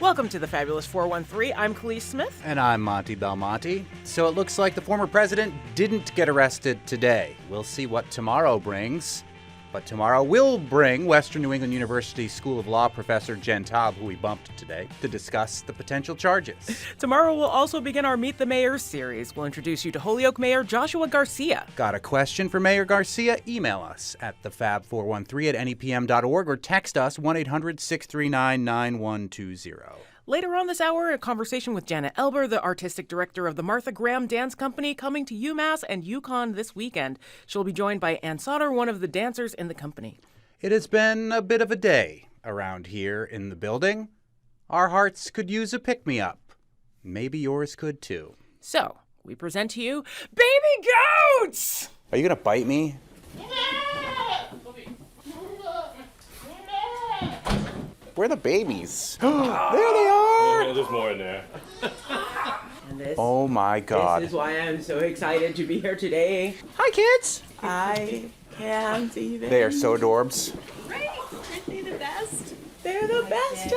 Welcome to the Fabulous 413. I'm Kaliis Smith. And I'm Monte Belmonte. So it looks like the former president didn't get arrested today. We'll see what tomorrow brings. But tomorrow will bring Western New England University School of Law professor Jen Taub, who we bumped today, to discuss the potential charges. Tomorrow we'll also begin our Meet the Mayors series. We'll introduce you to Holyoke Mayor Joshua Garcia. Got a question for Mayor Garcia? Email us at thefab413@nepm.org or text us 1-800-639-9120. Later on this hour, a conversation with Janet Eilber, the artistic director of the Martha Graham Dance Company, coming to UMass and UConn this weekend. She'll be joined by Ann Sauter, one of the dancers in the company. It has been a bit of a day around here in the building. Our hearts could use a pick-me-up. Maybe yours could too. So, we present to you Baby Goats! Are you going to bite me? Where are the babies? There they are! There's more in there. Oh my God. This is why I'm so excited to be here today. Hi, kids! I can't even. They are so adorbs. Right? Aren't they the best? They're the best.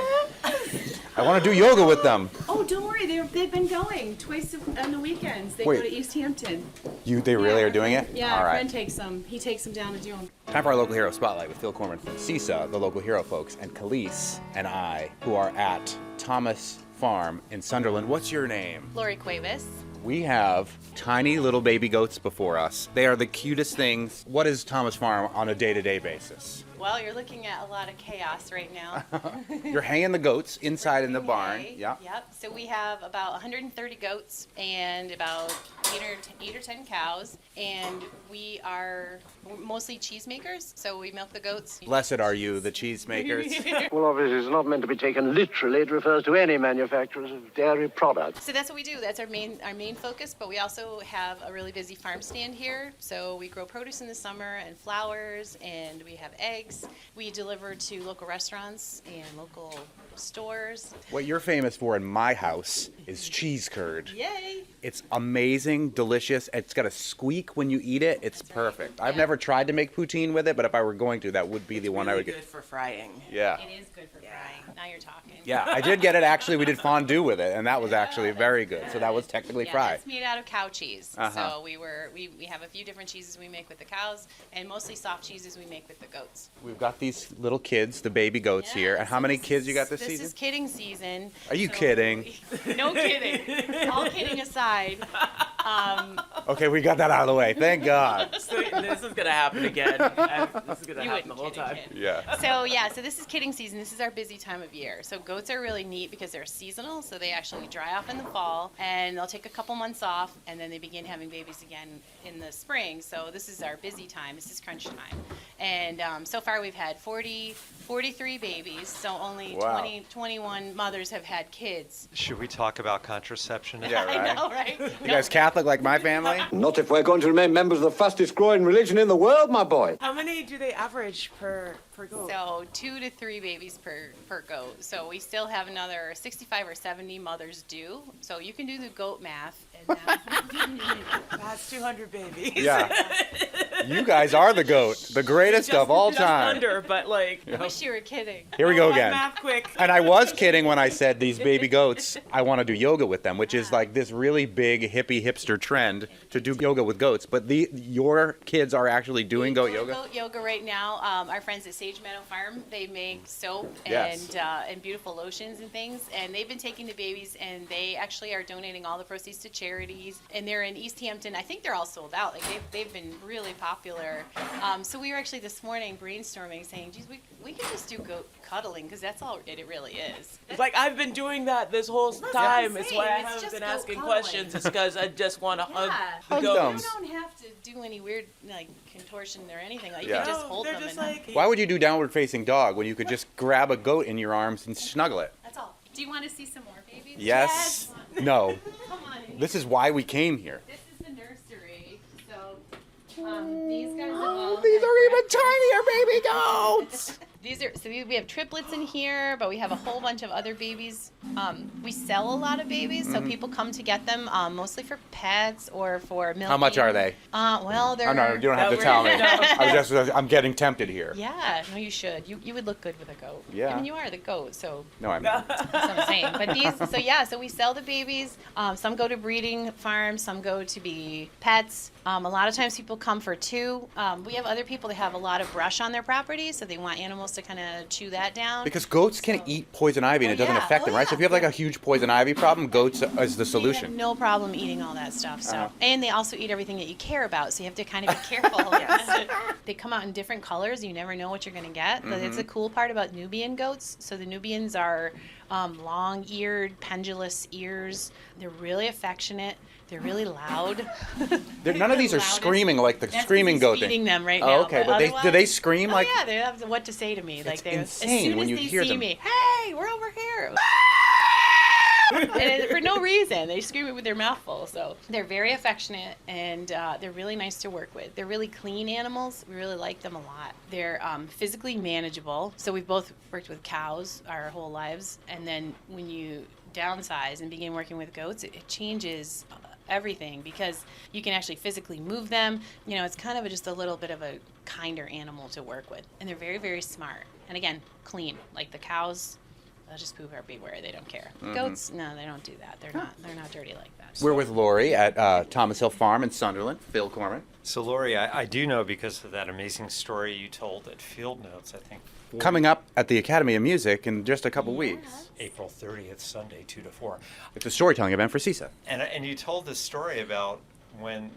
I want to do yoga with them. Oh, don't worry. They've been going twice on the weekends. They go to East Hampton. They really are doing it? Yeah, All our right. friend takes them. He takes them down to do them. Time for our local hero spotlight with Phil Corman from CISA, the local hero folks, and Kaliis and I, who are at Thomas Farm in Sunderland. What's your name? Lori Cuevas. We have tiny little baby goats before us. They are the cutest things. What is Thomas Farm on a day-to-day basis? Well, you're looking at a lot of chaos right now. You're hanging the goats inside in the barn. Hay. Yeah. Yep. So we have about 130 goats and about 8 or 10 cows, and we're mostly cheesemakers. So we milk the goats. Blessed are you, the cheesemakers. Well, obviously, it's not meant to be taken literally. It refers to any manufacturers of dairy products. So that's what we do. That's our main focus. But we also have a really busy farm stand here. So we grow produce in the summer and flowers, and we have eggs. We deliver to local restaurants and local stores. What you're famous for in my house is cheese curd. Yay! It's amazing, delicious. It's got a squeak when you eat it. It's perfect. I've never tried to make poutine with it, but if I were going to, that would be the one I would get. Good for frying. Yeah. It is good for frying. Now you're talking. Yeah, I did get it. Actually, we did fondue with it, and that was actually very good. So that was technically fried. It's made out of cow cheese. Uh-huh. So we have a few different cheeses we make with the cows, and mostly soft cheeses we make with the goats. We've got these little kids, the baby goats here. And how many kids you got this season? This is kidding season. Are you kidding? No kidding. All kidding aside. Okay, we got that out of the way. Thank God. So this is going to happen again. This is going to happen the whole time. Yeah. So this is kidding season. This is our busy time of year. So goats are really neat because they're seasonal. So they actually dry off in the fall, and they'll take a couple months off, and then they begin having babies again in the spring. So this is our busy time. This is crunch time. And so far we've had 43 babies. So only Wow. 21 mothers have had kids. Should we talk about contraception? Yeah, right. I know, right? You guys Catholic like my family? Not if we're going to remain members of the fastest growing religion in the world, my boy. How many do they average per goat? So 2 to 3 babies per goat. So we still have another 65 or 70 mothers due. So you can do the goat math. And That's 200 babies. Yeah. You guys are the goat, the greatest of all Just time. under, but like. I wish you were kidding. Here we go My again. math quick. And I was kidding when I said these baby goats, I want to do yoga with them, which is like this really big hippie hipster trend to do yoga with goats. But your kids are actually doing goat yoga? Goat yoga right now. Our friends at Sage Meadow Farm, they make soap Yes. and beautiful lotions and things. And they've been taking the babies, and they actually are donating all the proceeds to charities. And they're in East Hampton. I think they're all sold out. Like they've been really popular. So we were actually this morning brainstorming, saying, "Geez, we could just do goat cuddling because that's all it really is." It's like I've been doing that this whole time. It's why I It's haven't just been goat asking cuddling. questions. It's because I just want to hug the Hug goats. them. You don't have to do any weird like contortion or anything. Like Yeah. you can just No, hold they're them just and like. Why would you do downward facing dog when you could just grab a goat in your arms and snuggle it? that's all. Do you want to see some more babies? Yes. No. Come on. This is why we came here. This is the nursery. So these guys have all These had are even tinier baby goats. We have triplets in here, but we have a whole bunch of other babies. We sell a lot of babies, so people come to get them, mostly for pets or for milking. How much are they? Well, they're... Oh, no, you don't have to tell me. I'm getting tempted here. Yeah, no, you should. You would look good with a goat. Yeah. I mean, you are the goat, so... No, I'm not. That's what I'm saying. But so we sell the babies. Some go to breeding farms, some go to be pets. A lot of times people come for two. We have other people that have a lot of brush on their property, so they want animals to kind of chew that down. Because goats can eat poison ivy and it doesn't affect them, right? So if you have like a huge poison ivy problem, goats is the solution. They have no problem eating all that stuff. So, and they also eat everything that you care about, so you have to kind of be careful. They come out in different colors. You never know what you're going to get. But it's a cool part about Nubian goats. So the Nubians are long-eared, pendulous ears. They're really affectionate. They're really loud. None of these are screaming like the screaming goat thing. Feeding them right now. Oh, okay. But do they scream like? Yeah, they have what to say to me. Like they insane as soon when as you they hear see them. me. Hey, we're over here. And for no reason, they scream it with their mouth full. So they're very affectionate and they're really nice to work with. They're really clean animals. We really like them a lot. They're physically manageable. So we've both worked with cows our whole lives, and then when you downsize and begin working with goats, it changes everything because you can actually physically move them. You know, it's kind of just a little bit of a kinder animal to work with, and they're very, very smart. And again, clean. Like the cows, they'll just poop everywhere. They don't care. Goats, no, they don't do that. They're not dirty like that. We're with Lori at Thomas Hill Farm in Sunderland. Phil Corman. So, Lori, I do know because of that amazing story you told at Field Notes, I think. Coming up at the Academy of Music in just a couple weeks. April 30th, Sunday, 2 to 4. It's a storytelling event for CISA. And you told this story about when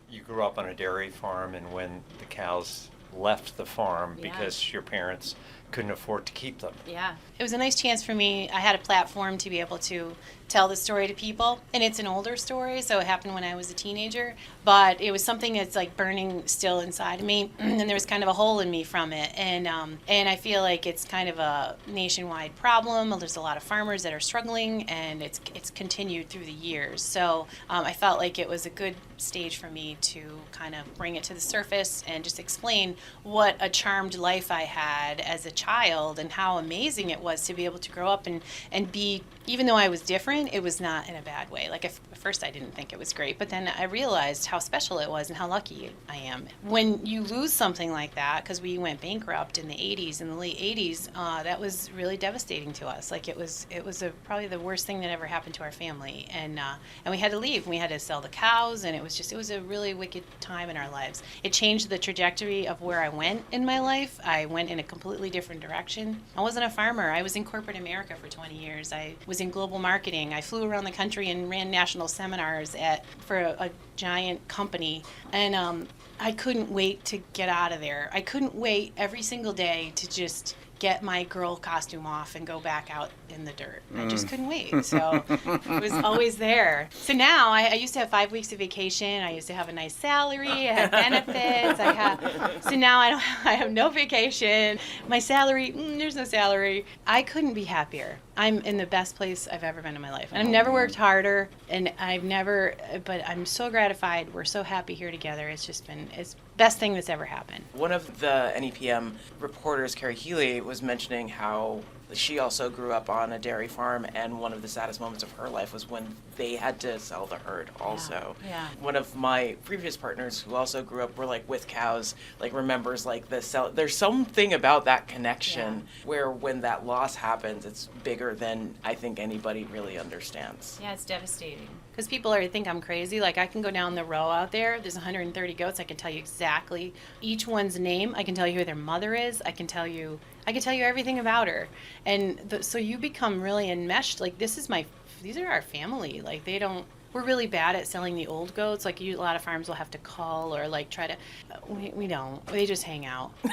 you grew up on a dairy farm and when the cows left the farm because your parents couldn't afford to keep them. Yeah. It was a nice chance for me. I had a platform to be able to tell the story to people. And it's an older story, so it happened when I was a teenager. But it was something that's like burning still inside of me. And there was kind of a hole in me from it. And I feel like it's kind of a nationwide problem. There's a lot of farmers that are struggling, and it's continued through the years. So I felt like it was a good stage for me to kind of bring it to the surface and just explain what a charmed life I had as a child and how amazing it was to be able to grow up and be, even though I was different, it was not in a bad way. Like at first I didn't think it was great, but then I realized how special it was and how lucky I am. When you lose something like that, because we went bankrupt in the 80s, in the late 80s, that was really devastating to us. Like it was probably the worst thing that ever happened to our family, and we had to leave. We had to sell the cows, and it was a really wicked time in our lives. It changed the trajectory of where I went in my life. I went in a completely different direction. I wasn't a farmer. I was in corporate America for 20 years. I was in global marketing. I flew around the country and ran national seminars for a giant company, and I couldn't wait to get out of there. I couldn't wait every single day to just get my girl costume off and go back out in the dirt. I just couldn't wait. So it was always there. So now I used to have 5 weeks of vacation. I used to have a nice salary. I had benefits. So now I have no vacation. My salary, there's no salary. I couldn't be happier. I'm in the best place I've ever been in my life. And I've never worked harder, but I'm so gratified. We're so happy here together. It's the best thing that's ever happened. One of the NEPM reporters, Carrie Healy, was mentioning how she also grew up on a dairy farm, and one of the saddest moments of her life was when they had to sell the herd also. Yeah. One of my previous partners who also grew up with cows, remembers there's something about that connection where when that loss happens, it's bigger than I think anybody really understands. Yeah, it's devastating. Because people think I'm crazy. Like, I can go down the row out there's 130 goats. I can tell you exactly each one's name. I can tell you who their mother is. I can tell you everything about her. And so you become really enmeshed. Like, these are our family. Like, we're really bad at selling the old goats. Like, a lot of farms will have to call or try to. We don't. They just hang out. We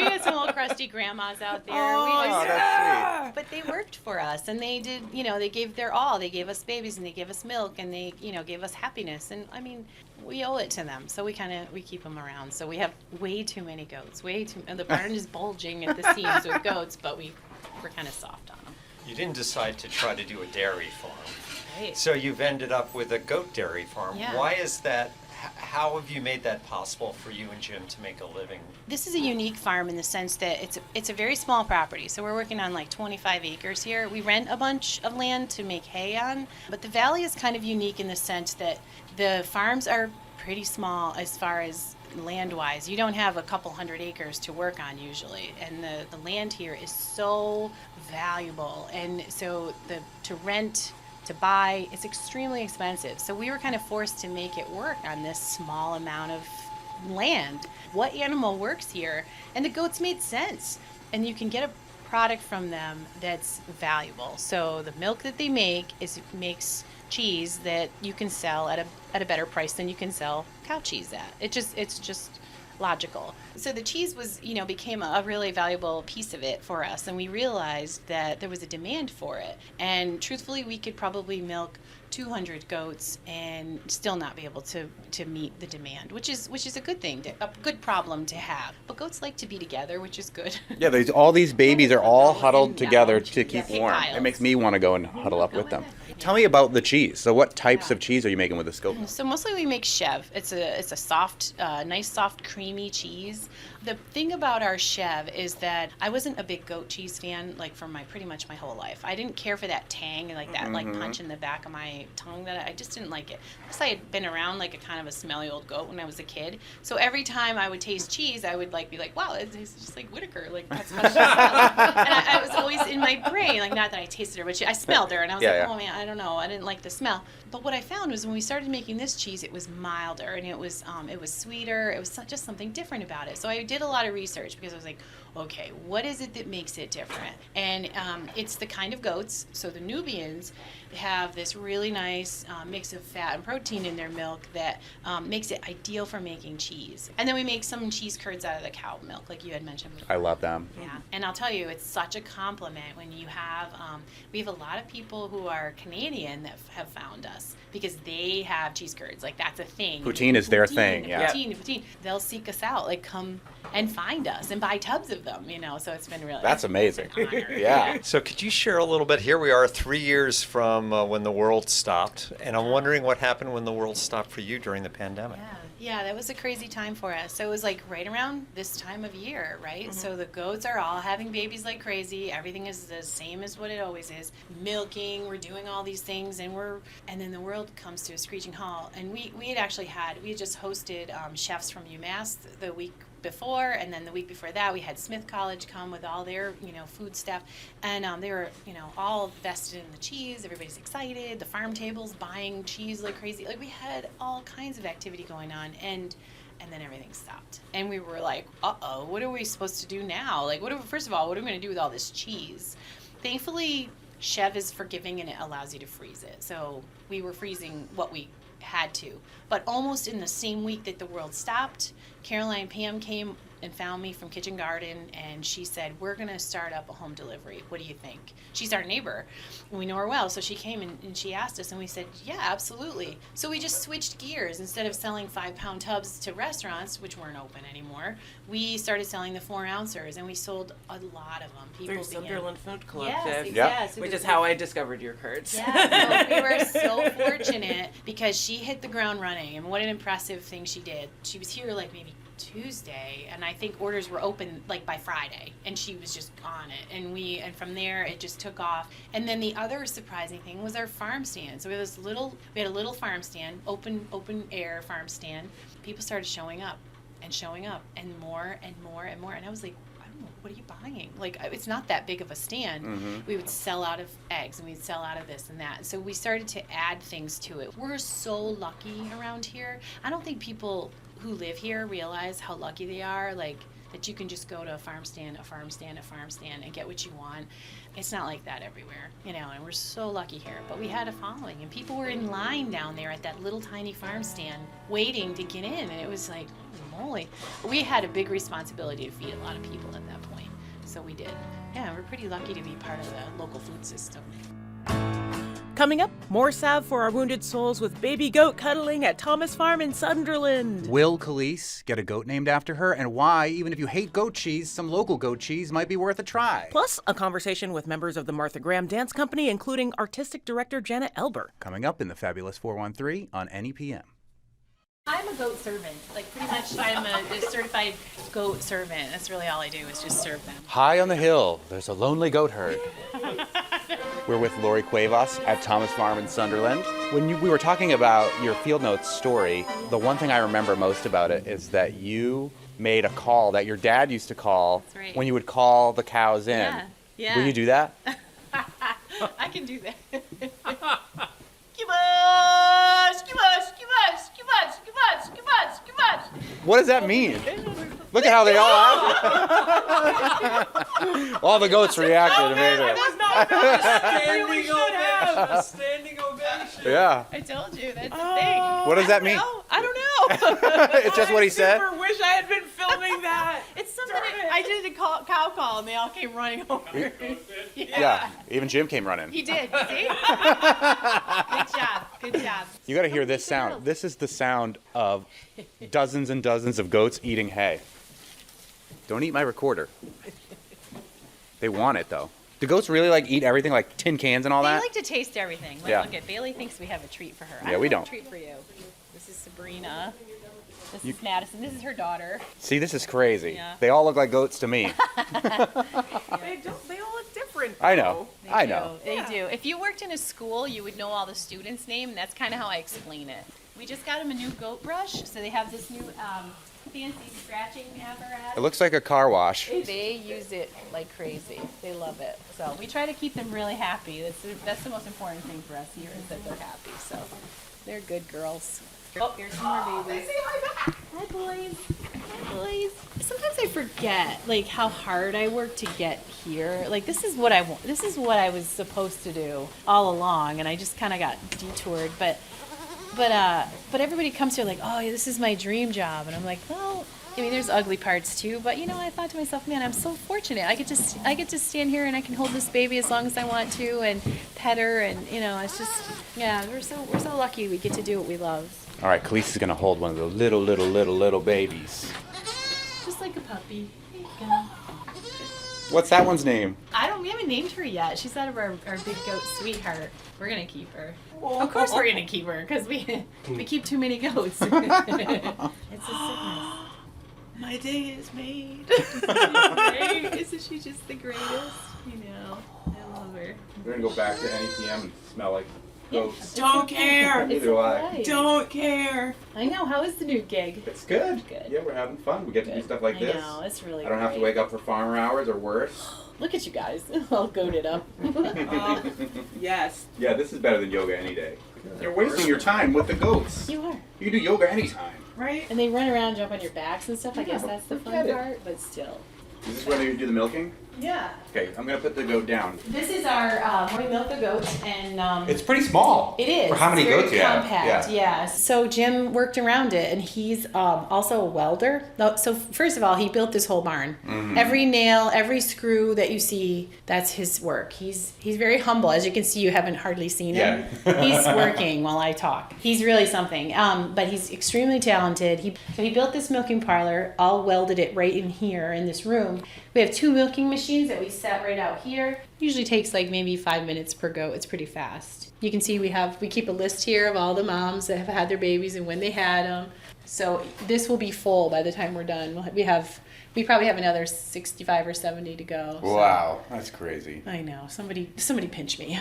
had some old crusty grandmas out there. That's sweet. But they worked for us, and they did. They gave their all. They gave us babies, and they gave us milk, and they gave us happiness. And I mean, we owe it to them. So we keep them around. So we have way too many goats. The barn is bulging at the seams with goats, but we're kind of soft on them. You didn't decide to try to do a dairy farm. Right. So you've ended up with a goat dairy farm. Yeah. Why is that How have you made that possible for you and Jim to make a living? This is a unique farm in the sense that it's a very small property. So we're working on like 25 acres here. We rent a bunch of land to make hay on, but the valley is kind of unique in the sense that the farms are pretty small as far as land-wise. You don't have a couple hundred acres to work on usually, and the land here is so valuable, and so to rent, to buy, it's extremely expensive. So we were kind of forced to make it work on this small amount of land. What animal works here? And the goats made sense. And you can get a product from them that's valuable. So the milk that they make makes cheese that you can sell at a better price than you can sell cow cheese at. It's just logical. So the cheese became a really valuable piece of it for us, and we realized that there was a demand for it. And truthfully, we could probably milk 200 goats and still not be able to meet the demand, which is a good thing, a good problem to have. But goats like to be together, which is good. Yeah, all these babies are all huddled together to keep Yes, warm. piles. It makes me want to go and huddle up with them. Tell me about the cheese. So what types of cheese are you making with this goat? So mostly we make Chev. It's a soft, nice, soft, creamy cheese. The thing about our Chev is that I wasn't a big goat cheese fan, like for pretty much my whole life. I didn't care for that tang and like that like punch in the back of my tongue. That I just didn't like it. Plus I had been around like a kind of a smelly old goat when I was a kid. So every time I would taste cheese, I would be like, wow, it's just like Whitaker. Like that's how she smells. And I was always in my brain, like not that I tasted her, but I smelled her, and I was oh man, I don't know, I didn't like the smell. But what I found was when we started making this cheese, it was milder and it was sweeter. It was just something different about it. So I did a lot of research because I was like, okay, what is it that makes it different? And it's the kind of goats. So the Nubians have this really nice mix of fat and protein in their milk that makes it ideal for making cheese. And then we make some cheese curds out of the cow milk, like you had mentioned before. I love them. Yeah, and I'll tell you, it's such a compliment when you have, we have a lot of people who are Canadian that have found us because they have cheese curds. Like that's a thing. Poutine is their thing, yeah. Poutine. They'll seek us out, like come and find us and buy tubs of them, so it's been really. That's amazing. It's an honor. Yeah. So could you share a little bit? Here we are 3 years from when the world stopped, and I'm wondering what happened when the world stopped for you during the pandemic. Yeah, that was a crazy time for us. So it was like right around this time of year, right? So the goats are all having babies like crazy. Everything is the same as what it always is. Milking, we're doing all these things, and then the world comes to a screeching halt. And we had just hosted chefs from UMass the week before, and then the week before that we had Smith College come with all their food stuff, and they were all vested in the cheese. Everybody's excited. The farm tables buying cheese like crazy. Like we had all kinds of activity going on, and then everything stopped, and we were like, uh-oh, what are we supposed to do now? Like first of all, what are we going to do with all this cheese? Thankfully, Chev is forgiving and it allows you to freeze it. So we were freezing what we had to. But almost in the same week that the world stopped, Caroline Pam came and found me from Kitchen Garden, and she said, we're going to start up a home delivery. What do you think? She's our neighbor, and we know her well. So she came and she asked us, and we said, yeah, absolutely. So we just switched gears. Instead of selling 5-pound tubs to restaurants, which weren't open anymore, we started selling the 4-ouncers, and we sold a lot of them. Through Sunderland Food Club, Yes, yes, which is how I discovered your curds. Yeah, so we were so fortunate because she hit the ground running, and what an impressive thing she did. She was here like maybe Tuesday, and I think orders were open like by Friday, and she was just on it, and from there it just took off. And then the other surprising thing was our farm stand. So we had a little farm stand, open air farm stand. People started showing up, and more and more and more, and I was like, what are you buying? Like, it's not that big of a stand. We would sell out of eggs, and we'd sell out of this and that. So we started to add things to it. We're so lucky around here. I don't think people who live here realize how lucky they are, like that you can just go to a farm stand and get what you want. It's not like that everywhere, and we're so lucky here. But we had a following, and people were in line down there at that little tiny farm stand waiting to get in, and it was like, holy moly. We had a big responsibility to feed a lot of people at that point, so we did. Yeah, we're pretty lucky to be part of the local food system. Coming up, more salve for our wounded souls with baby goat cuddling at Thomas Farm in Sunderland. Will Kaliis get a goat named after her, and why, even if you hate goat cheese, some local goat cheese might be worth a try. Plus, a conversation with members of the Martha Graham Dance Company, including artistic director Janet Eilber. Coming up in the Fabulous 413 on NEPM. I'm a goat servant. Like, pretty much I'm a certified goat servant. That's really all I do is just serve them. High on the hill, there's a lonely goat herd. We're with Lori Cuevas at Thomas Farm in Sunderland. When we were talking about your field notes story, the one thing I remember most about it is that you made a call that your dad used to call. That's right. When you would call the cows in. Yeah. Will you do that? I can do that. Kibas, kibas, kibas, kibas, kibas, kibas, kibas. What does that mean? Look at how they all answer. All the goats reacted immediately. Standing ovation. Yeah. I told you, that's the thing. What does that mean? I don't know. It's just what he said? I wish I had been filming that. It's something I did a cow call and they all came running over. Yeah. Even Jim came running. He did, see? Good job. You got to hear this sound. This is the sound of dozens and dozens of goats eating hay. Don't eat my recorder. They want it, though. Do goats really eat everything, like tin cans and all They that? like to taste everything. Like, Yeah. Look at Bailey thinks we have a treat for her. Yeah, we I have don't. a treat for you. This is Sabrina. This is Madison. This is her daughter. See, this is crazy. Yeah. They all look like goats to me. They don't. They all look different. I know. They I do. know. They do. If you worked in a school, you would know all the students' name, and that's kind of how I explain it. We just got them a new goat brush, so they have this new fancy scratching apparatus. It looks like a car wash. They use it like crazy. They love it. So we try to keep them really happy. That's the most important thing for us here is that they're happy. So they're good girls. Oh, here's some more babies. Hi, boys. Hi, boys. Sometimes I forget how hard I work to get here. This is what I want. This is what I was supposed to do all along, and I just kind of got detoured. But everybody comes here oh, yeah, this is my dream job, and I'm like, well, I mean, there's ugly parts too, but I thought to myself, man, I'm so fortunate. I get to stand here and I can hold this baby as long as I want to and pet her, and it's just, yeah, we're so lucky we get to do what we love. All right, Kaliis is going to hold one of the little babies. Just like a puppy. There you go. What's that one's name? We haven't named her yet. She's out of our big goat sweetheart. We're gonna keep her. Of course we're gonna keep her, because we keep too many goats. It's a sickness. My day is made. Right? Isn't she just the greatest? I love her. We're going to go back to NEPM and smell like goats. Don't care. Neither do I. Right. Don't care. I know. How is the new gig? It's good. Good. Yeah, we're having fun. We get to do stuff like I this. know. It's really I don't have to great. wake up for farmer hours or worse. Look at you guys. All goated up. Yes. Yeah, this is better than yoga any day. You're wasting your time with the goats. You are. You can do yoga anytime. Right. And they run around, jump on your backs and stuff. I guess Yeah, that's the fun forget it. part, but still. Is this where you do the milking? Yeah. Okay, I'm going to put the goat down. This is our we milk the goats, and It's pretty small. it is. For how many It's very goats you have? compact, yeah. So Jim worked around it, and he's also a welder. So first of all, he built this whole barn. Mm-hmm. Every nail, every screw that you see, that's his work. He's very humble. As you can see, you haven't hardly seen him. Yeah. He's working while I talk. He's really something. But he's extremely talented. He built this milking parlor, all welded it right in here in this room. We have 2 milking machines that we set right out here. Usually takes maybe 5 minutes per goat. It's pretty fast. You can see we keep a list here of all the moms that have had their babies and when they had them. So this will be full by the time we're done. We probably have another 65 or 70 to go. So. Wow, that's crazy. I know. Somebody pinch me.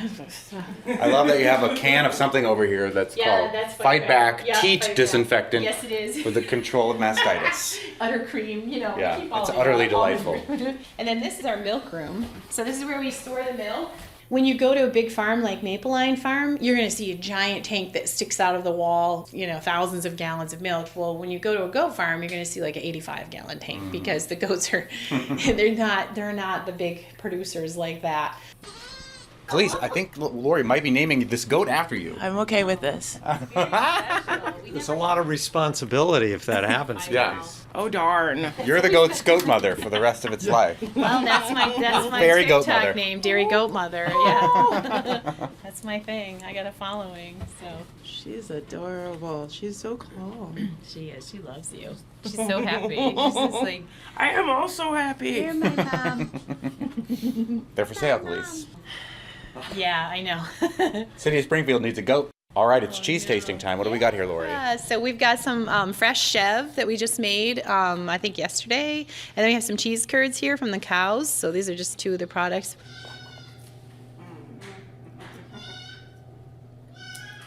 I love that you have a can of something over here that's called that's Fight Back Yeah, Teat Fight Back. Disinfectant Yes, it is. for the control of mastitis. Utter cream, Yeah, we keep all it's the- utterly all the- delightful. And then this is our milk room. So this is where we store the milk. When you go to a big farm like Maple Line Farm, you're going to see a giant tank that sticks out of the wall, thousands of gallons of milk. Well, when you go to a goat farm, you're going to see like an 85-gallon tank because the goats are, they're not the big producers like that. Kaliis, I think Lori might be naming this goat after you. I'm okay with this. There's a lot of responsibility if that happens. Yeah. Oh darn. You're the goat's goat mother for the rest of its life. Well, that's my Fairy goat TikTok mother. name, Dairy Goat Mother. Yeah, that's my thing. I got a following, so She's adorable. She's so calm. she is. She loves you. She's so happy. She's just like, I am also happy. you're my mom. They're for sale, Kaliis. Yeah, I know. City of Springfield needs a goat. All right, it's cheese tasting time. What do we got here, Lori? So we've got some fresh chev that we just made, I think yesterday. And then we have some cheese curds here from the cows. So these are just 2 of the products.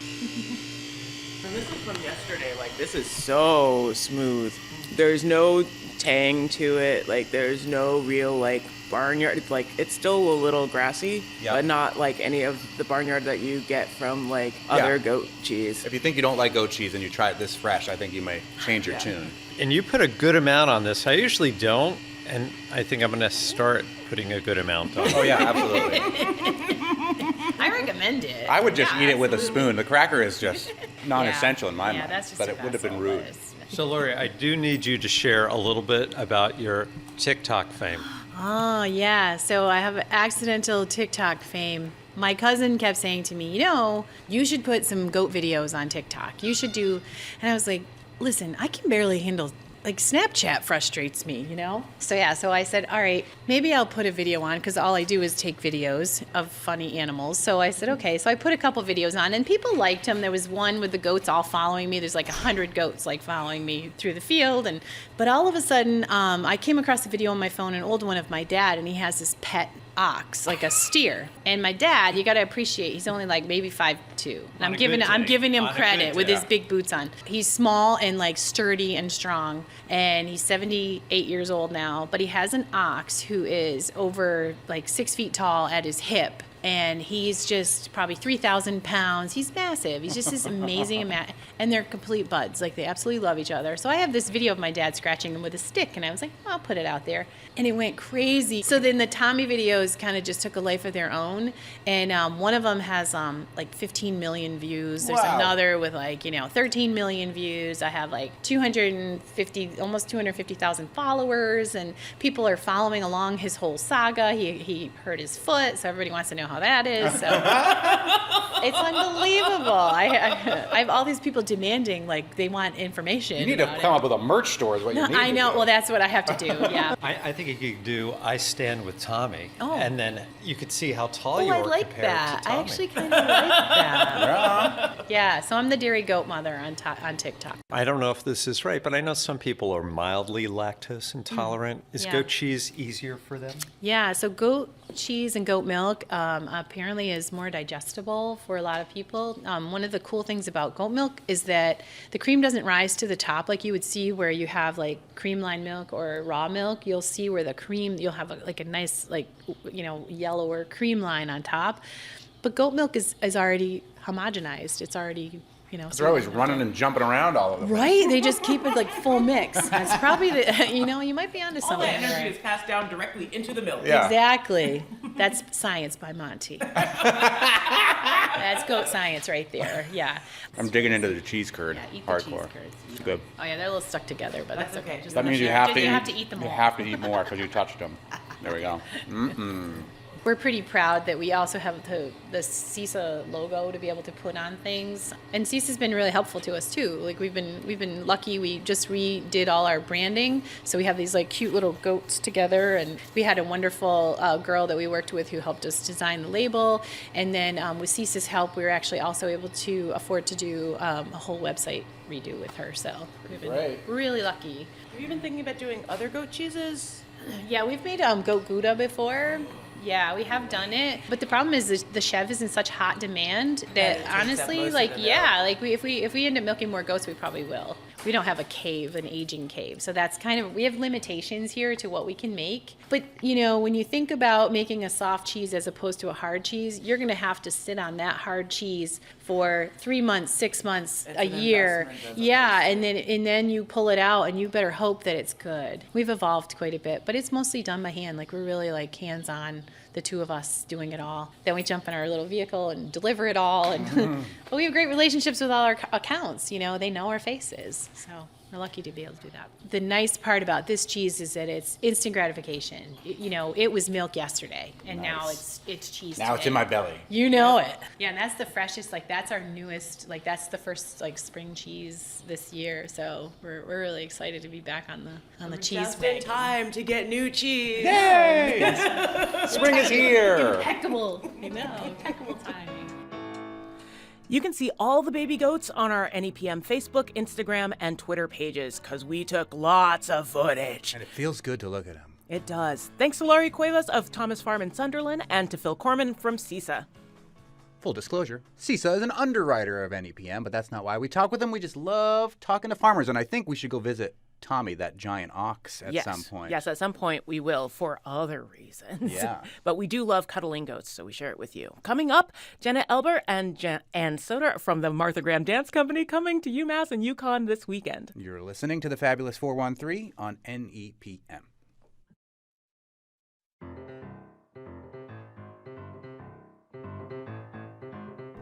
And this is from yesterday. Like, this is so smooth. There's no tang to it. Like, there's no real, like, barnyard. It's like, it's still a little grassy, but not like any of the barnyard that you get from, like, other goat cheese. If you think you don't like goat cheese and you try it this fresh, I think you may change your tune. And you put a good amount on this. I usually don't, and I think I'm going to start putting a good amount on. Oh, yeah, absolutely. I recommend it. I would just eat it with a spoon. The cracker is just non-essential in my mind, that's just but a it would have been vessel, rude. but it's- So, Lori, I do need you to share a little bit about your TikTok fame. Oh, yeah. So I have accidental TikTok fame. My cousin kept saying to me, you should put some goat videos on TikTok. You should do. And I was like, listen, I can barely handle. Like, Snapchat frustrates me, So I said, all right, maybe I'll put a video on, because all I do is take videos of funny animals. So I said, okay. So I put a couple videos on, and people liked them. There was one with the goats all following me. There's like 100 goats like following me through the field. But all of a sudden, I came across a video on my phone, an old one of my dad, and he has this pet ox, like a steer. And my dad, you got to appreciate, he's only like maybe 5'2". And I'm giving him credit with his big boots on. He's small and like sturdy and strong. And he's 78 years old now, but he has an ox who is over like 6 feet tall at his hip. And he's just probably 3,000 pounds. He's massive. He's just this amazing, and they're complete buds. Like, they absolutely love each other. So I have this video of my dad scratching him with a stick, and I was like, I'll put it out there. And it went crazy. So then the Tommy videos kind of just took a life of their own. And one of them has like 15 million views. There's another with like, 13 million views. I have like almost 250,000 followers, and people are following along his whole saga. He hurt his foot, so everybody wants to know how that is. So it's unbelievable. I have all these people demanding, like, they want information. You need to come up with a merch store is what you need. I know. Well, that's what I have to do. Yeah. I think you could do I Stand with Tommy, and then you could see how tall you I are like compared that. to Tommy. I actually kind of like that. Yeah. So I'm the dairy goat mother on TikTok. I don't know if this is right, but I know some people are mildly lactose intolerant. Is Yeah. goat cheese easier for them? Yeah, so goat cheese and goat milk apparently is more digestible for a lot of people. One of the cool things about goat milk is that the cream doesn't rise to the top like you would see where you have like cream-lined milk or raw milk. You'll see where the cream, you'll have like a nice yellower cream line on top. But goat milk is already homogenized. It's already They're always running and jumping around all over the place. Right? They just keep it like full mix. That's probably you might be onto All something. the energy there. is passed down directly into the milk. Yeah. Exactly. That's science by Monte. That's goat science right there. Yeah. I'm digging into the cheese curd. Yeah, eat the Hardcore. cheese curds. It's good. Oh yeah, they're a little stuck together, but that's okay. Just That means you have to eat them all. You have to eat more because you touched them. There we go. We're pretty proud that we also have the CISA logo to be able to put on things. And CISA's been really helpful to us too. Like we've been lucky. We just redid all our branding. So we have these like cute little goats together, and we had a wonderful girl that we worked with who helped us design the label. And then with CISA's help, we were actually also able to afford to do a whole website redo with her. So we've been really lucky. Have you been thinking about doing other goat cheeses? Yeah, we've made goat Gouda before. Yeah, we have done it, but the problem is the chef is in such hot demand that it takes up honestly, most like of the if we end up milking more goats, we probably will. We don't have an aging cave, so that's we have limitations here to what we can make. But when you think about making a soft cheese as opposed to a hard cheese, you're going to have to sit on that hard cheese for 3 months, 6 months, It's a an year. investment, Yeah, and then you pull it out, and you better hope that it's good. We've evolved quite a bit, but it's mostly done by hand. Like we're really like hands-on, the two of us doing it all. Then we jump in our little vehicle and deliver it all. And but we have great relationships with all our accounts. They know our faces, so we're lucky to be able to do that. The nice part about this cheese is that it's instant gratification. It was milk yesterday, and now it's cheese. Now it's today. in my belly. You know it. Yeah, and that's the freshest. Like that's our newest. Like that's the first like spring cheese this year. So we're really excited to be back on the cheese Just in wagon. time to get new cheese. Yay! Spring is here. Impeccable. I know. Impeccable timing. You can see all the baby goats on our NEPM Facebook, Instagram, and Twitter pages, because we took lots of footage. And it feels good to look at them. It does. Thanks to Laurie Cuevas of Thomas Farm in Sunderland and to Phil Corman from CISA. Full disclosure, CISA is an underwriter of NEPM, but that's not why we talk with them. We just love talking to farmers, and I think we should go visit Tommy, that giant ox, at some point. Yes, at some point we will, for other reasons. Yeah. But we do love cuddling goats, so we share it with you. Coming up, Janet Eilber and Ann Soder from the Martha Graham Dance Company coming to UMass and UConn this weekend. You're listening to the Fabulous 413 on NEPM.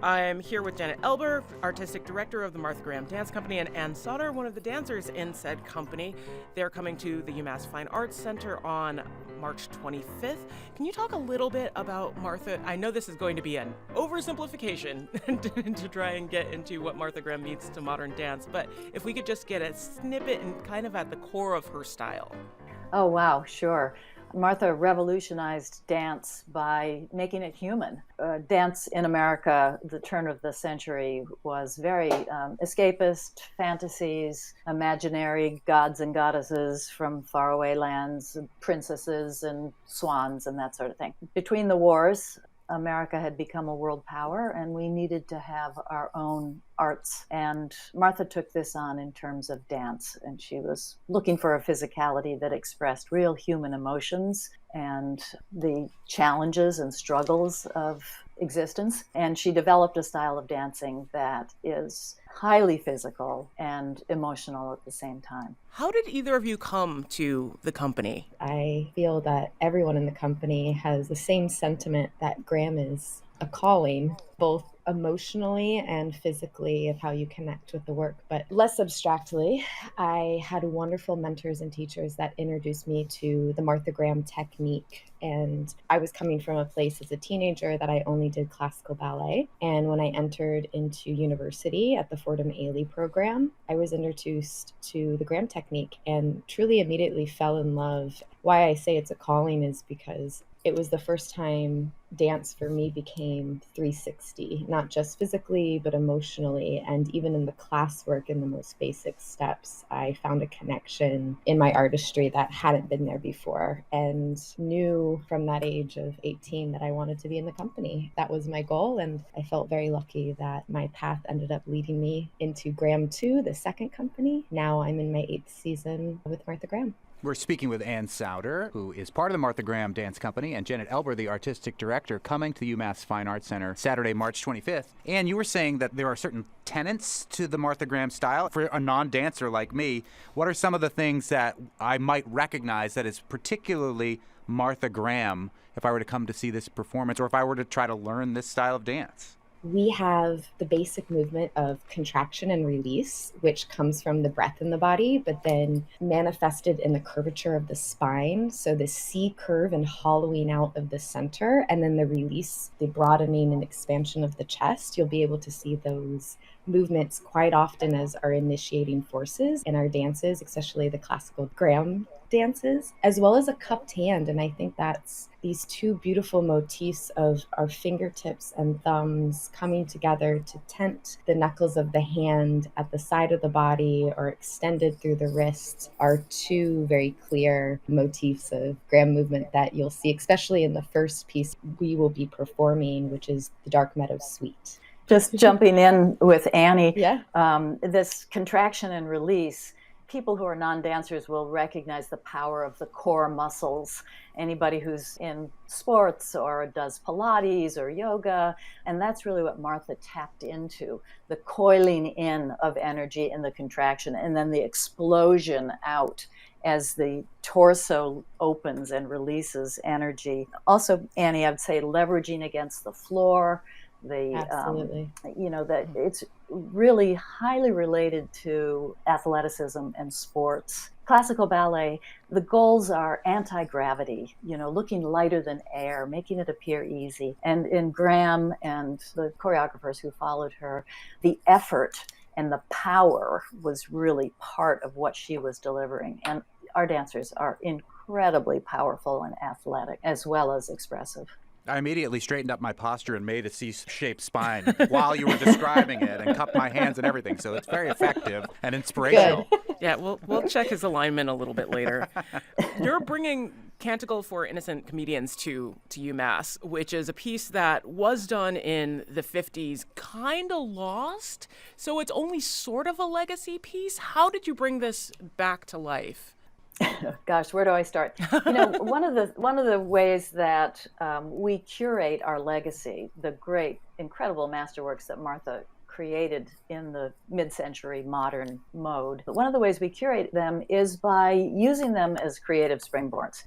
I'm here with Janet Eilber, Artistic Director of the Martha Graham Dance Company, and Ann Soder, one of the dancers in said company. They're coming to the UMass Fine Arts Center on March 25th. Can you talk a little bit about Martha? I know this is going to be an oversimplification to try and get into what Martha Graham means to modern dance, but if we could just get a snippet and kind of at the core of her style. Oh, wow, sure. Martha revolutionized dance by making it human. Dance in America, the turn of the century, was very escapist, fantasies, imaginary gods and goddesses from faraway lands, princesses and swans and that sort of thing. Between the wars, America had become a world power, and we needed to have our own arts. And Martha took this on in terms of dance, and she was looking for a physicality that expressed real human emotions and the challenges and struggles of existence. And she developed a style of dancing that is highly physical and emotional at the same time. How did either of you come to the company? I feel that everyone in the company has the same sentiment that Graham is a calling, both emotionally and physically, of how you connect with the work. But less abstractly, I had wonderful mentors and teachers that introduced me to the Martha Graham technique. And I was coming from a place as a teenager that I only did classical ballet. And when I entered into university at the Fordham Ailey program, I was introduced to the Graham technique and truly immediately fell in love. Why I say it's a calling is because it was the first time dance for me became 360, not just physically, but emotionally. And even in the classwork, in the most basic steps, I found a connection in my artistry that hadn't been there before, and knew from that age of 18 that I wanted to be in the company. That was my goal, and I felt very lucky that my path ended up leading me into Graham 2, the second company. Now I'm in my 8th season with Martha Graham. We're speaking with Ann Soder, who is part of the Martha Graham Dance Company, and Janet Eilber, the artistic director, coming to the UMass Fine Arts Center Saturday, March 25th. Ann, you were saying that there are certain tenets to the Martha Graham style. For a non-dancer like me, what are some of the things that I might recognize that is particularly Martha Graham if I were to come to see this performance, or if I were to try to learn this style of dance? We have the basic movement of contraction and release, which comes from the breath in the body, but then manifested in the curvature of the spine. So the C curve and hollowing out of the center, and then the release, the broadening and expansion of the chest. You'll be able to see those movements quite often as our initiating forces in our dances, especially the classical Graham dances, as well as a cupped hand. And I think that's these two beautiful motifs of our fingertips and thumbs coming together to tent the knuckles of the hand at the side of the body or extended through the wrist are two very clear motifs of Graham movement that you'll see, especially in the first piece we will be performing, which is the Dark Meadow Suite. Just jumping in with Annie, Yeah. This contraction and release, people who are non-dancers will recognize the power of the core muscles. Anybody who's in sports or does Pilates or yoga, and that's really what Martha tapped into, the coiling in of energy in the contraction, and then the explosion out as the torso opens and releases energy. Also, Annie, I'd say leveraging against the floor, Absolutely. That it's really highly related to athleticism and sports. Classical ballet, the goals are anti-gravity, looking lighter than air, making it appear easy. And in Graham and the choreographers who followed her, the effort and the power was really part of what she was delivering. And our dancers are incredibly powerful and athletic, as well as expressive. I immediately straightened up my posture and made a C-shaped spine while you were describing it and cupped my hands and everything. So it's very effective and inspirational. Yeah, we'll check his alignment a little bit later. You're bringing Canticle for Innocent Comedians to UMass, which is a piece that was done in the 50s, kind of lost. So it's only sort of a legacy piece. How did you bring this back to life? Gosh, where do I start? One of the ways that we curate our legacy, the great, incredible masterworks that Martha created in the mid-century modern mode. But one of the ways we curate them is by using them as creative springboards,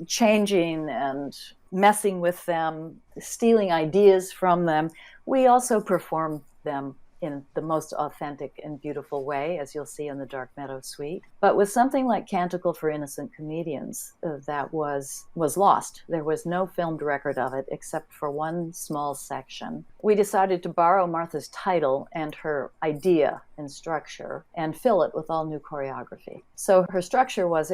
changing and messing with them, stealing ideas from them. We also perform them in the most authentic and beautiful way, as you'll see in the Dark Meadow Suite. But with something like Canticle for Innocent Comedians, that was lost. There was no filmed record of it except for one small section. We decided to borrow Martha's title and her idea and structure and fill it with all new choreography. So her structure was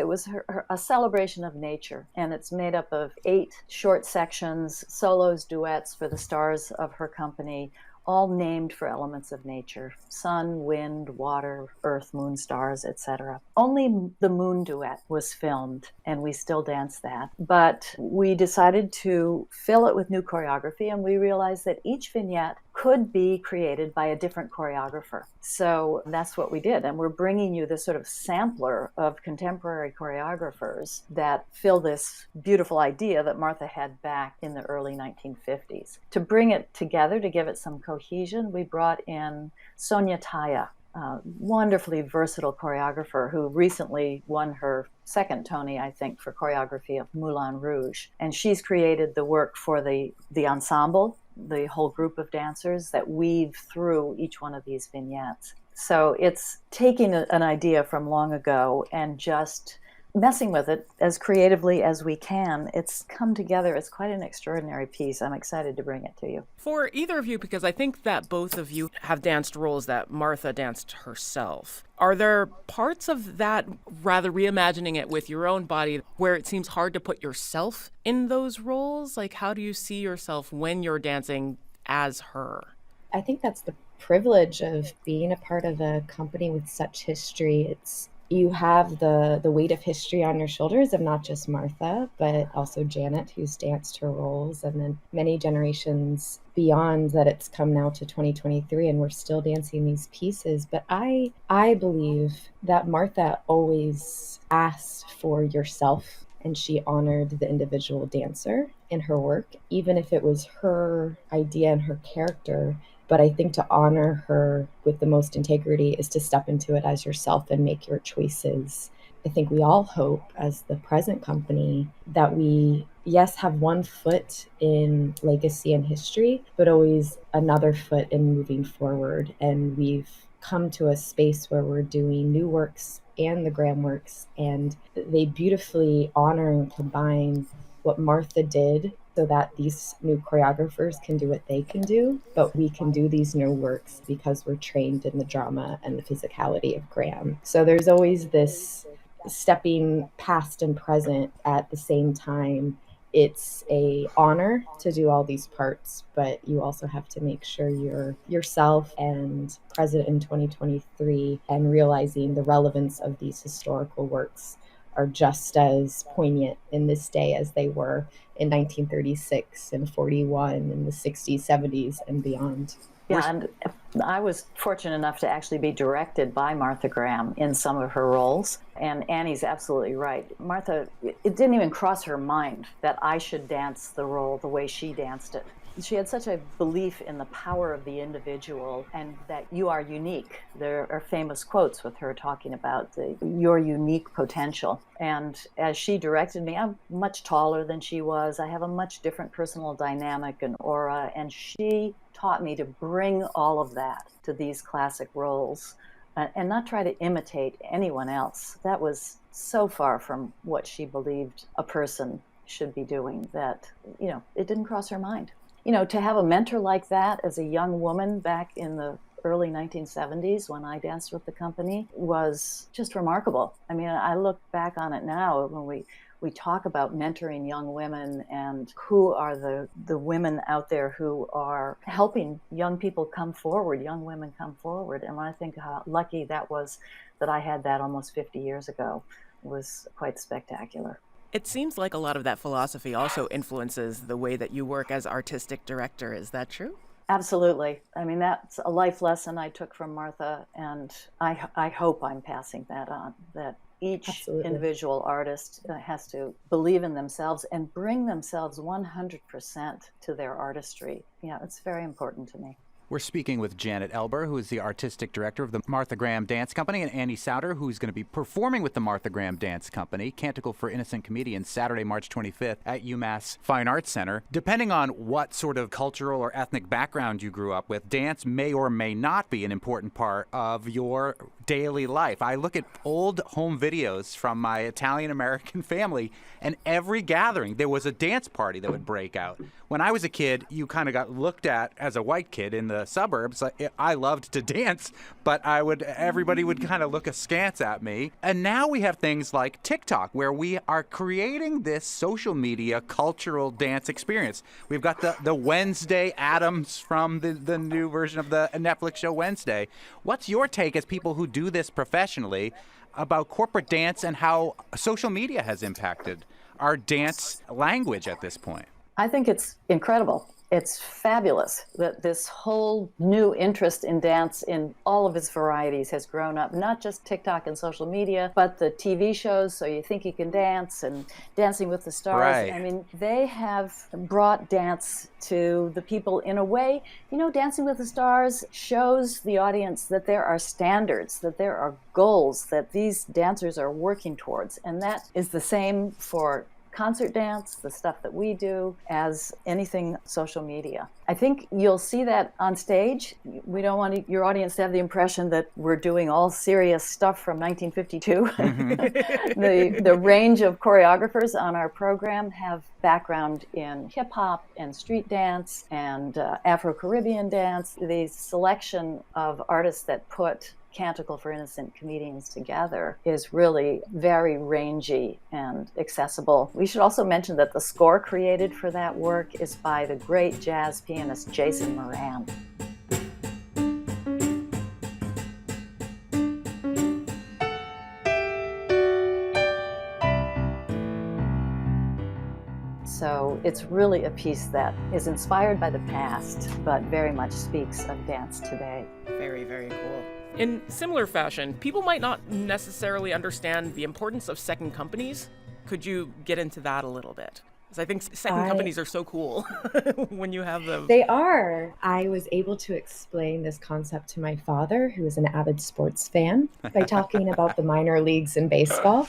a celebration of nature, and it's made up of 8 short sections, solos, duets for the stars of her company, all named for elements of nature: sun, wind, water, earth, moon, stars, etc. Only the moon duet was filmed, and we still dance that. But we decided to fill it with new choreography, and we realized that each vignette could be created by a different choreographer. So that's what we did. And we're bringing you this sort of sampler of contemporary choreographers that fill this beautiful idea that Martha had back in the early 1950s. To bring it together, to give it some cohesion, we brought in Sonia Taya, a wonderfully versatile choreographer who recently won her second Tony, I think, for choreography of Moulin Rouge. And she's created the work for the ensemble, the whole group of dancers that weave through each one of these vignettes. So it's taking an idea from long ago and just messing with it as creatively as we can. It's come together. It's quite an extraordinary piece. I'm excited to bring it to you. For either of you, because I think that both of you have danced roles that Martha danced herself, are there parts of that, rather reimagining it with your own body, where it seems hard to put yourself in those roles? Like, how do you see yourself when you're dancing as her? I think that's the privilege of being a part of a company with such history. You have the weight of history on your shoulders of not just Martha, but also Janet, who's danced her roles, and then many generations beyond that. It's come now to 2023 and we're still dancing these pieces. But I believe that Martha always asked for yourself, and she honored the individual dancer in her work, even if it was her idea and her character. But I think to honor her with the most integrity is to step into it as yourself and make your choices. I think we all hope, as the present company, that we, yes, have one foot in legacy and history, but always another foot in moving forward. And we've come to a space where we're doing new works and the Graham works, and they beautifully honor and combine what Martha did, so that these new choreographers can do what they can do, but we can do these new works because we're trained in the drama and the physicality of Graham. So there's always this stepping past and present at the same time. It's a honor to do all these parts, but you also have to make sure you're yourself and present in 2023 and realizing the relevance of these historical works are just as poignant in this day as they were in 1936 and 41 and the 60s, 70s, and beyond. Yeah, and I was fortunate enough to actually be directed by Martha Graham in some of her roles. And Annie's absolutely right. Martha, it didn't even cross her mind that I should dance the role the way she danced it. She had such a belief in the power of the individual and that you are unique. There are famous quotes with her talking about your unique potential. And as she directed me, I'm much taller than she was. I have a much different personal dynamic and aura. And she taught me to bring all of that to these classic roles and not try to imitate anyone else. That was so far from what she believed a person should be doing that, it didn't cross her mind. To have a mentor like that as a young woman back in the early 1970s when I danced with the company was just remarkable. I mean, I look back on it now when we talk about mentoring young women and who are the women out there who are helping young people come forward, young women come forward. And I think how lucky that was that I had that almost 50 years ago was quite spectacular. It seems like a lot of that philosophy also influences the way that you work as artistic director. Is that true? Absolutely. I mean, that's a life lesson I took from Martha, and I hope I'm passing that on, that each Absolutely. individual artist has to believe in themselves and bring themselves 100% to their artistry. Yeah, it's very important to me. We're speaking with Janet Eilber, who is the artistic director of the Martha Graham Dance Company, and Annie Sauter, who's going to be performing with the Martha Graham Dance Company, Canticle for Innocent Comedians, Saturday, March 25th at UMass Fine Arts Center. Depending on what sort of cultural or ethnic background you grew up with, dance may or may not be an important part of your daily life. I look at old home videos from my Italian-American family, and every gathering, there was a dance party that would break out. When I was a kid, you kind of got looked at as a white kid in the suburbs. I loved to dance, but everybody would kind of look askance at me. And now we have things like TikTok, where we are creating this social media cultural dance experience. We've got the Wednesday Addams from the new version of the Netflix show Wednesday. What's your take as people who do this professionally about corporate dance and how social media has impacted our dance language at this point? I think it's incredible. It's fabulous that this whole new interest in dance in all of its varieties has grown up, not just TikTok and social media, but the TV shows, So You Think You Can Dance and Dancing with the Stars. Right. I mean, they have brought dance to the people in a way. You know, Dancing with the Stars shows the audience that there are standards, that there are goals that these dancers are working towards. And that is the same for concert dance, the stuff that we do, as anything social media. I think you'll see that on stage. We don't want your audience to have the impression that we're doing all serious stuff from 1952. Mm-hmm. The range of choreographers on our program have background in hip hop and street dance and Afro-Caribbean dance. The selection of artists that put Canticle for Innocent Comedians together is really very rangy and accessible. We should also mention that the score created for that work is by the great jazz pianist Jason Moran. So it's really a piece that is inspired by the past, but very much speaks of dance today. Very, very cool. In similar fashion, people might not necessarily understand the importance of second companies. Could you get into that a little bit? Because I think second companies are so cool when you have them. They are. I was able to explain this concept to my father, who is an avid sports fan, by talking about the minor leagues in baseball.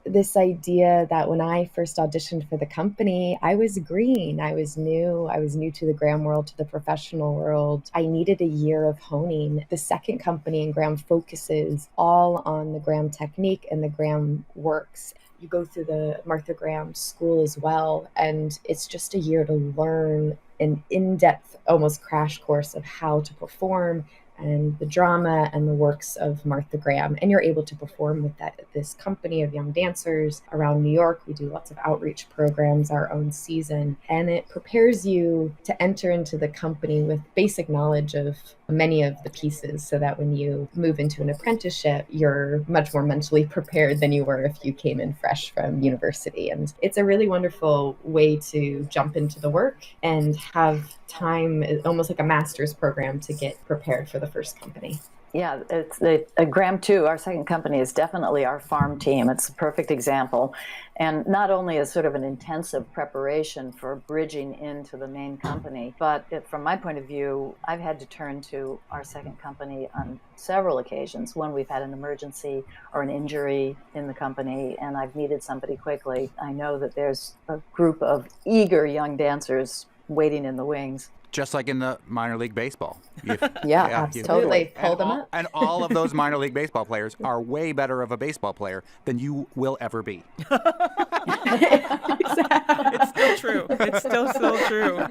This idea that when I first auditioned for the company, I was green. I was new to the Graham world, to the professional world. I needed a year of honing. The second company in Graham focuses all on the Graham technique and the Graham works. You go through the Martha Graham school as well, and it's just a year to learn an in-depth, almost crash course of how to perform and the drama and the works of Martha Graham. And you're able to perform with this company of young dancers around New York. We do lots of outreach programs, our own season, and it prepares you to enter into the company with basic knowledge of many of the pieces, so that when you move into an apprenticeship, you're much more mentally prepared than you were if you came in fresh from university. And it's a really wonderful way to jump into the work and have time, almost like a master's program, to get prepared for the first company. Yeah, it's Graham 2, our second company, is definitely our farm team. It's a perfect example. And not only is sort of an intensive preparation for bridging into the main company, but from my point of view, I've had to turn to our second company on several occasions when we've had an emergency or an injury in the company and I've needed somebody quickly. I know that there's a group of eager young dancers waiting in the wings. Just like in the minor league baseball. Totally. Pull them up. And all of those minor league baseball players are way better of a baseball player than you will ever be. It's still true. It's still true.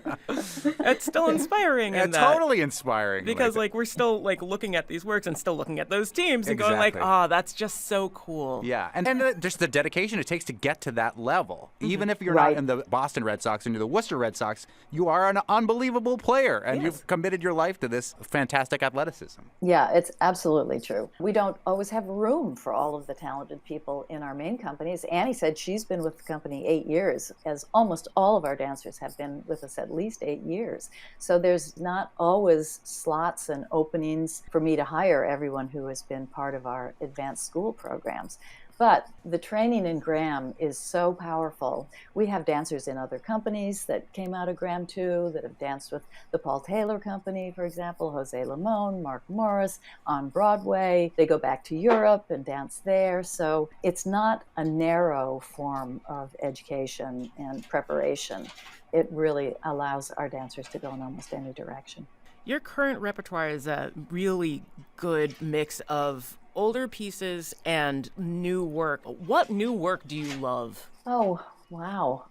It's still inspiring. Yeah, in that. totally inspiring. Because like we're still like looking at these works and still looking at those teams and going like, Exactly. that's just so cool. Yeah, and just the dedication it takes to get to that level. Even if you're Right. not in the Boston Red Sox and you're the Worcester Red Sox, you are an unbelievable player, and you've committed your life to this fantastic athleticism. Yeah, it's absolutely true. We don't always have room for all of the talented people in our main companies. Annie said she's been with the company 8 years, as almost all of our dancers have been with us at least 8 years. So there's not always slots and openings for me to hire everyone who has been part of our advanced school programs. But the training in Graham is so powerful. We have dancers in other companies that came out of Graham too, that have danced with the Paul Taylor Company, for example, Jose Limon, Mark Morris on Broadway. They go back to Europe and dance there. So it's not a narrow form of education and preparation. It really allows our dancers to go in almost any direction. Your current repertoire is a really good mix of older pieces and new work. What new work do you love? Oh, wow.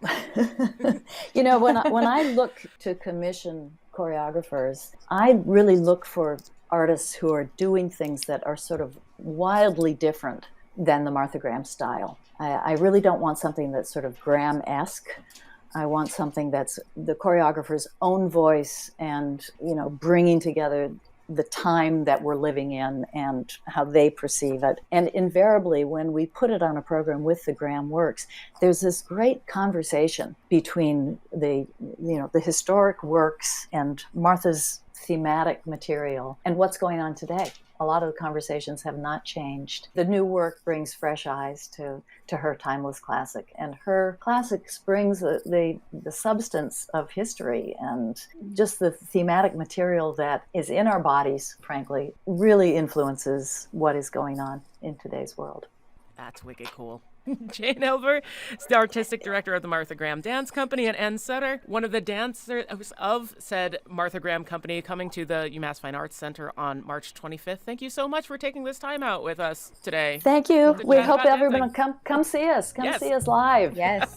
When I look to commission choreographers, I really look for artists who are doing things that are sort of wildly different than the Martha Graham style. I really don't want something that's sort of Graham-esque. I want something that's the choreographer's own voice and, bringing together the time that we're living in and how they perceive it. And invariably, when we put it on a program with the Graham works, there's this great conversation between the historic works and Martha's thematic material and what's going on today. A lot of the conversations have not changed. The new work brings fresh eyes to her timeless classic, and her classics brings the substance of history and just the thematic material that is in our bodies, frankly, really influences what is going on in today's world. That's wicked cool. Janet Eilber is the artistic director of the Martha Graham Dance Company, and Ann Sutter, one of the dancers of said Martha Graham Company, coming to the UMass Fine Arts Center on March 25th. Thank you so much for taking this time out with us today. Thank you. We chat hope about everyone will dancing. come see us. Come Yes. see us live. Yes.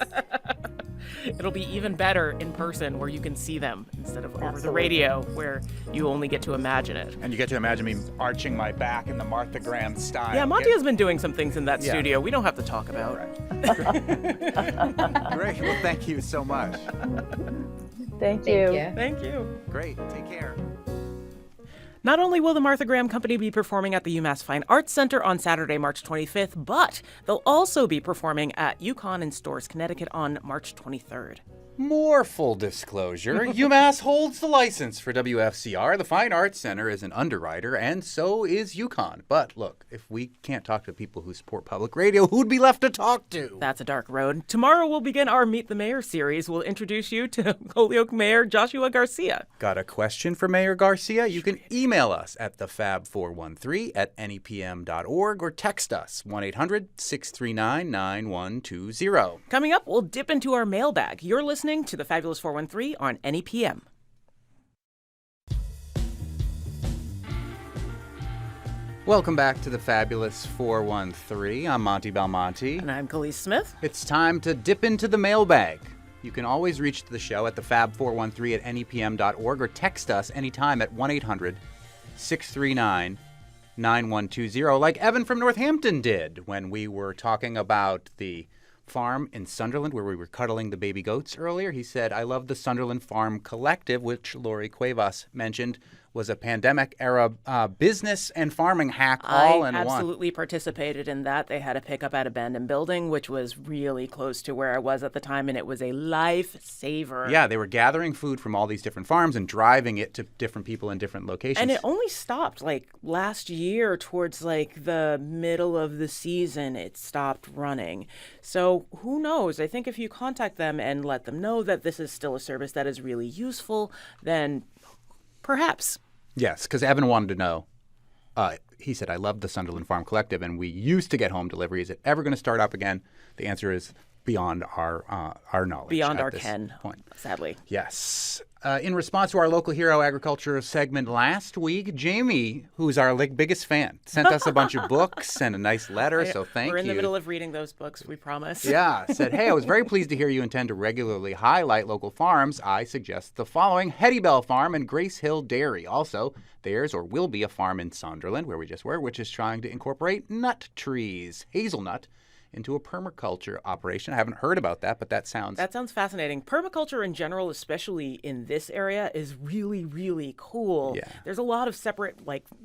It'll be even better in person where you can see them instead of over the Absolutely. radio where you only get to imagine it. And you get to imagine me arching my back in the Martha Graham style. Yeah, Monte has been doing some things in that Yeah. studio we don't have to talk about. Great. Well, thank you so much. Thank you. Thank you. Great. Take care. Not only will the Martha Graham Company be performing at the UMass Fine Arts Center on Saturday, March 25th, but they'll also be performing at UConn in Storrs, Connecticut on March 23rd. More full disclosure, UMass holds the license for WFCR. The Fine Arts Center is an underwriter, and so is UConn. But look, if we can't talk to people who support public radio, who'd be left to talk to? That's a dark road. Tomorrow we'll begin our Meet the Mayor series. We'll introduce you to Holyoke Mayor Joshua Garcia. Got a question for Mayor Garcia? You can email us at thefab413@nepm.org or text us 1-800-639-9120. Coming up, we'll dip into our mailbag. You're listening to the Fabulous 413 on NEPM. Welcome back to the Fabulous 413. I'm Monte Belmonte. And I'm Kaliis Smith. It's time to dip into the mailbag. You can always reach the show at thefab413@nepm.org or text us anytime at 1-800-639-9120, like Evan from Northampton did when we were talking about the farm in Sunderland where we were cuddling the baby goats earlier. He said, I love the Sunderland Farm Collective, which Lori Cuevas mentioned was a pandemic-era business and farming hack all in I one. absolutely participated in that. They had a pickup at abandoned building, which was really close to where I was at the time, and it was a lifesaver. Yeah, they were gathering food from all these different farms and driving it to different people in different locations. And it only stopped like last year towards like the middle of the season. It stopped running. So who knows? I think if you contact them and let them know that this is still a service that is really useful, then perhaps. Yes, because Evan wanted to know. He said, I love the Sunderland Farm Collective, and we used to get home delivery. Is it ever going to start up again? The answer is beyond our knowledge. Beyond at our this ken, point. sadly. Yes. In response to our local hero agriculture segment last week, Jamie, who's our biggest fan, sent us a bunch of books and a nice letter, so thank you. We're in the middle of reading those books, we promise. Yeah, said, hey, I was very pleased to hear you intend to regularly highlight local farms. I suggest the following: Hetty Bell Farm and Grace Hill Dairy. Also, there's or will be a farm in Sunderland, where we just were, which is trying to incorporate nut trees, hazelnut, into a permaculture operation. I haven't heard about that, but that sounds fascinating. Permaculture in general, especially in this area, is really, really cool. Yeah. There's a lot of separate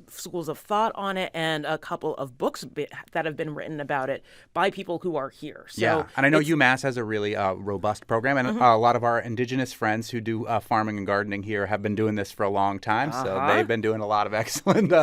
schools of thought on it, and a couple of books that have been written about it by people who are here. So yeah, and I know UMass has a really robust program, and a lot of our indigenous friends who do farming and gardening here have been doing this for a long time, so they've been doing a lot of excellent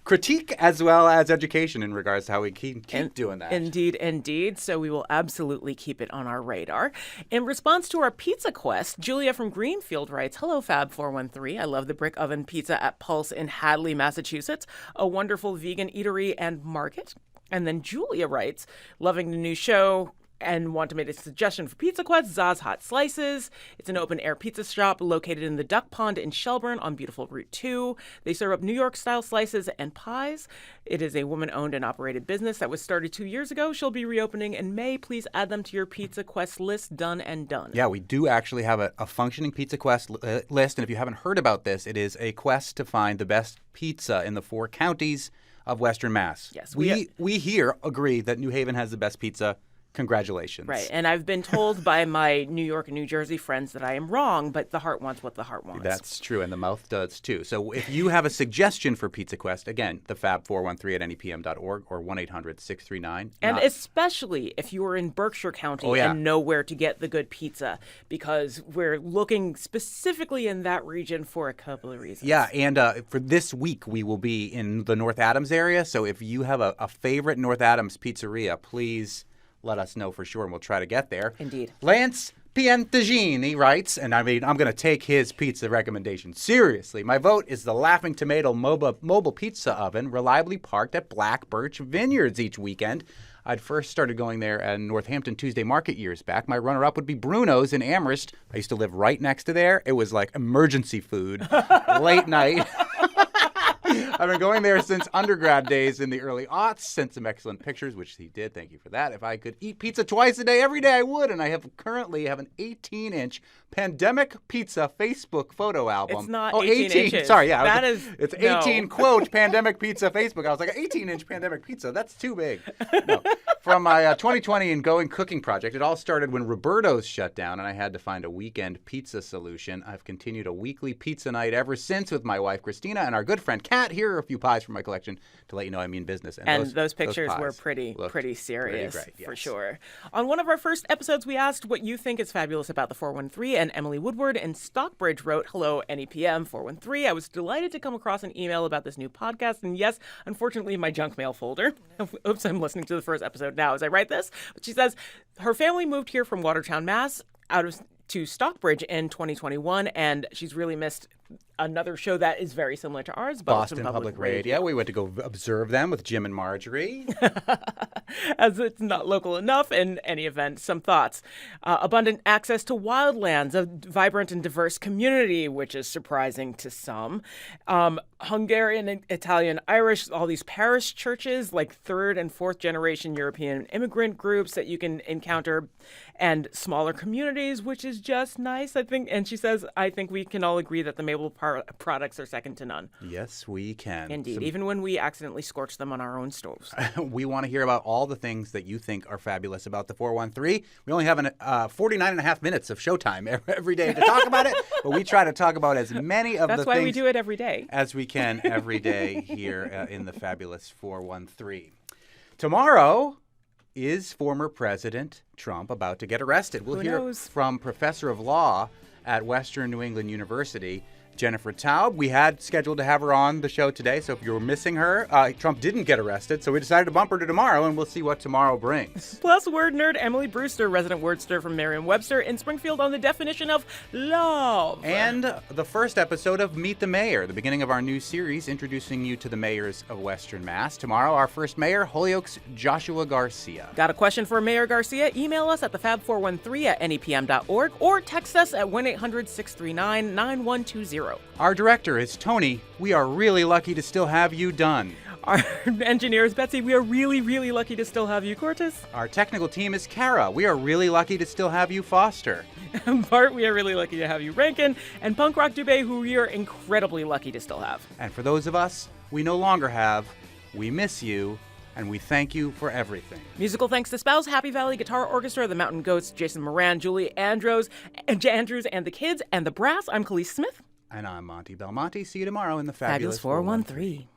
critique as well as education in regards to how we keep doing that. Indeed. So we will absolutely keep it on our radar. In response to our pizza quest, Julia from Greenfield writes, hello, Fab413. I love the brick oven pizza at Pulse in Hadley, Massachusetts, a wonderful vegan eatery and market. And then Julia writes, loving the new show and want to make a suggestion for Pizza Quest, Zaz Hot Slices. It's an open-air pizza shop located in the Duck Pond in Shelburne on beautiful Route 2. They serve up New York-style slices and pies. It is a woman-owned and operated business that was started 2 years ago. She'll be reopening in May. Please add them to your Pizza Quest list. Done and done. Yeah, we do actually have a functioning Pizza Quest list, and if you haven't heard about this, it is a quest to find the best pizza in the 4 counties of Western Mass. Yes, we here agree that New Haven has the best pizza. Congratulations. Right, and I've been told by my New York and New Jersey friends that I am wrong, but the heart wants what the heart wants. That's true, and the mouth does too. So if you have a suggestion for Pizza Quest, again, the fab413@nepm.org or 1-800-639. And especially if you are in Berkshire County and know where to get the good pizza, because we're looking specifically in that region for a couple of reasons. Yeah, and for this week, we will be in the North Adams area. So if you have a favorite North Adams pizzeria, please let us know for sure, and we'll try to get there. Indeed. Lance Piantagini writes, and I mean, I'm going to take his pizza recommendation seriously. My vote is the Laughing Tomato mobile pizza oven, reliably parked at Black Birch Vineyards each weekend. I'd first started going there at Northampton Tuesday Market years back. My runner-up would be Bruno's in Amherst. I used to live right next to there. It was like emergency food, late night. I've been going there since undergrad days in the early aughts. Sent some excellent pictures, which he did. Thank you for that. If I could eat pizza twice a day, every day, I would. And I currently have an 18-inch Pandemic Pizza Facebook photo album. It's not 18 inches. Sorry, yeah. It's 18, quote, Pandemic Pizza Facebook. I was like, 18-inch Pandemic Pizza? That's too big. No. From my 2020 and Going Cooking project, it all started when Roberto's shut down, and I had to find a weekend pizza solution. I've continued a weekly pizza night ever since with my wife, Christina, and our good friend, Kat. Here are a few pies from my collection to let you know I mean business. And those pictures were pretty serious, for sure. On one of our first episodes, we asked what you think is fabulous about the 413, and Emily Woodward in Stockbridge wrote, hello, NEPM 413. I was delighted to come across an email about this new podcast, and yes, unfortunately, my junk mail folder. Oops, I'm listening to the first episode now as I write this. But she says her family moved here from Watertown, Mass, to Stockbridge in 2021, and she's really missed another show that is very similar to ours, Boston Public Radio. We went to go observe them with Jim and Marjorie. As it's not local enough. In any event, some thoughts. Abundant access to wildlands, a vibrant and diverse community, which is surprising to some. Hungarian, Italian, Irish, all these parish churches, like 3rd and 4th generation European immigrant groups that you can encounter, and smaller communities, which is just nice, I think. And she says, I think we can all agree that the Mabel products are second to none. Yes, we can. Indeed, even when we accidentally scorch them on our own stoves. We want to hear about all the things that you think are fabulous about the 413. We only have 49 and a half minutes of showtime every day to talk about it, but we try to talk about as many of the things. That's why we do it every day. As we can every day here in the fabulous 413. Tomorrow is former President Trump about to get arrested. We'll hear from Professor of Law at Western New England University, Jennifer Taub. We had scheduled to have her on the show today, so if you were missing her, Trump didn't get arrested, so we decided to bump her to tomorrow, and we'll see what tomorrow brings. Plus, word nerd Emily Brewster, resident wordster from Merriam-Webster in Springfield, on the definition of love. And the first episode of Meet the Mayor, the beginning of our new series introducing you to the mayors of Western Mass. Tomorrow, our first mayor, Holyoke's Joshua Garcia. Got a question for Mayor Garcia? Email us at thefab413@nepm.org or text us at 1-800-639-9120. Our director is Tony. We are really lucky to still have you done. Our engineer is Betsy. We are really, really lucky to still have you, Cortis. Our technical team is Kara. We are really lucky to still have you, Foster. And Bart, we are really lucky to have you, Rankin. And Punk Rock Dubé, who we are incredibly lucky to still have. And for those of us we no longer have, we miss you, and we thank you for everything. Musical thanks to Spouse, Happy Valley Guitar Orchestra, the Mountain Goats, Jason Moran, Julie Andrews, and the Kids, and the Brass. I'm Kaliis Smith. And I'm Monte Belmonte. See you tomorrow in the Fabulous 413.